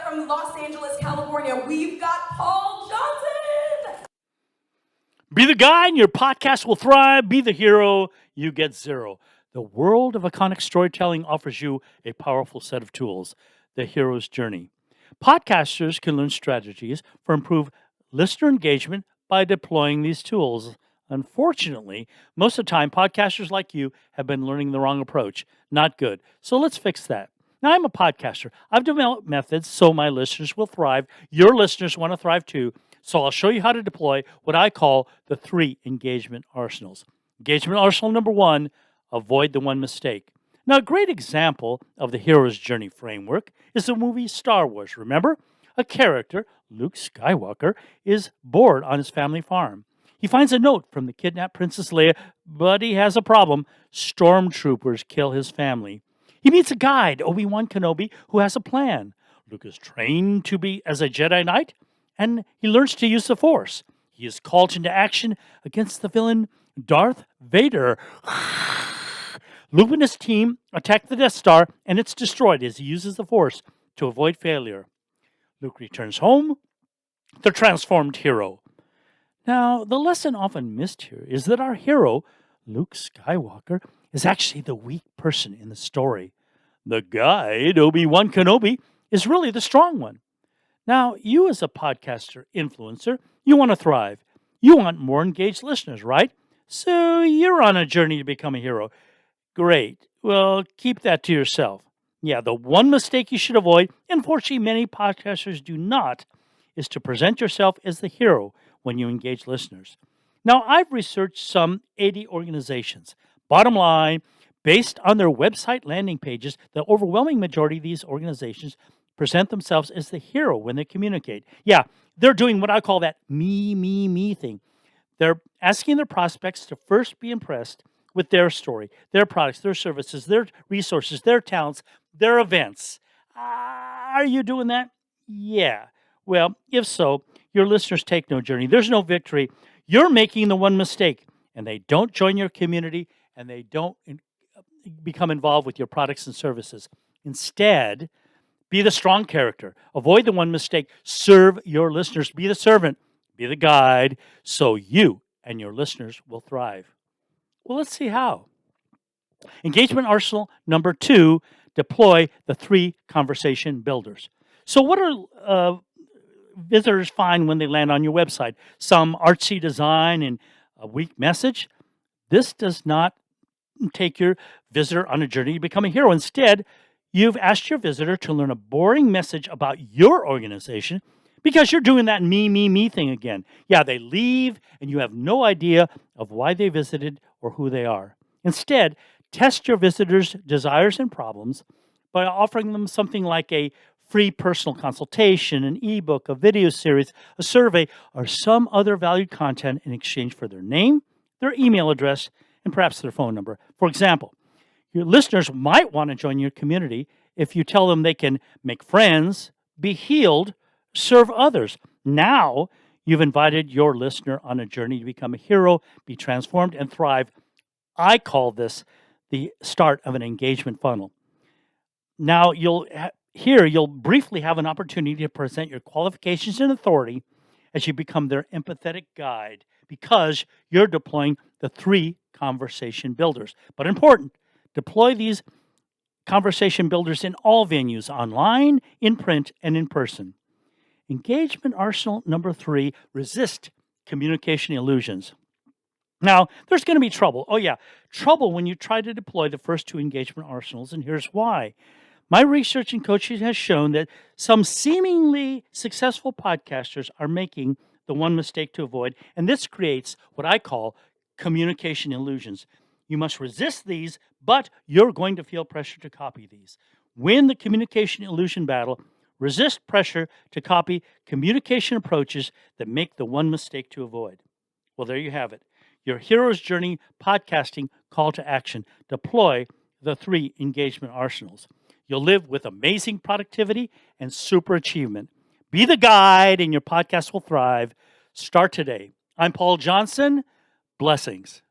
from Los Angeles, California, we've got Paul Johnson. Be the guy and your podcast will thrive. Be the hero, you get zero. The world of iconic storytelling offers you a powerful set of tools, the hero's journey. Podcasters can learn strategies for improved listener engagement by deploying these tools. Unfortunately, most of the time, podcasters like you have been learning the wrong approach. Not good. So let's fix that. Now, I'm a podcaster. I've developed methods so my listeners will thrive. Your listeners want to thrive too. So I'll show you how to deploy what I call the 3 engagement arsenals. Engagement arsenal number 1, avoid the one mistake. Now, a great example of the hero's journey framework is the movie Star Wars. Remember? A character, Luke Skywalker, is bored on his family farm. He finds a note from the kidnapped Princess Leia, but he has a problem. Stormtroopers kill his family. He meets a guide, Obi-Wan Kenobi, who has a plan. Luke is trained to be as a Jedi Knight, and he learns to use the Force. He is called into action against the villain Darth Vader. Luke and his team attack the Death Star, and it's destroyed as he uses the Force to avoid failure. Luke returns home, the transformed hero. Now, the lesson often missed here is that our hero, Luke Skywalker, is actually the weak person in the story. The guide, Obi-Wan Kenobi, is really the strong one. Now, you as a podcaster influencer, you want to thrive. You want more engaged listeners, right? So you're on a journey to become a hero. Great. Well, keep that to yourself. Yeah, the one mistake you should avoid, and fortunately many podcasters do not, is to present yourself as the hero when you engage listeners. Now, I've researched some 80 organizations. Bottom line, based on their website landing pages, the overwhelming majority of these organizations present themselves as the hero when they communicate. Yeah, they're doing what I call that me thing. They're asking their prospects to first be impressed with their story, their products, their services, their resources, their talents, their events. Are you doing that? Yeah. Well, if so, your listeners take no journey. There's no victory. You're making the one mistake, and they don't join your community, and they don't become involved with your products and services. Instead, be the strong character. Avoid the one mistake. Serve your listeners. Be the servant. Be the guide, so you and your listeners will thrive. Well, let's see how. Engagement arsenal number 2, deploy the 3 conversation builders. So what are visitors find when they land on your website? Some artsy design and a weak message? This does not take your visitor on a journey to become a hero. Instead, you've asked your visitor to learn a boring message about your organization because you're doing that me thing again. Yeah, they leave and you have no idea of why they visited or who they are. Instead, test your visitors' desires and problems by offering them something like a free personal consultation, an ebook, a video series, a survey, or some other valued content in exchange for their name, their email address, and perhaps their phone number. For example, your listeners might want to join your community if you tell them they can make friends, be healed, serve others. Now, you've invited your listener on a journey to become a hero, be transformed, and thrive. I call this the start of an engagement funnel. Now, you'll briefly have an opportunity to present your qualifications and authority as you become their empathetic guide because you're deploying the 3 conversation builders. But important, deploy these conversation builders in all venues, online, in print, and in person. Engagement arsenal number 3, resist communication illusions. Now, there's going to be trouble. Oh, yeah, trouble when you try to deploy the first 2 engagement arsenals, and here's why. My research and coaching has shown that some seemingly successful podcasters are making the one mistake to avoid, and this creates what I call communication illusions. You must resist these, but you're going to feel pressure to copy these. Win the communication illusion battle. Resist pressure to copy communication approaches that make the one mistake to avoid. Well, there you have it. Your hero's journey podcasting call to action. Deploy the 3 engagement arsenals. You'll live with amazing productivity and super achievement. Be the guide and your podcast will thrive. Start today. I'm Paul Johnson. Blessings.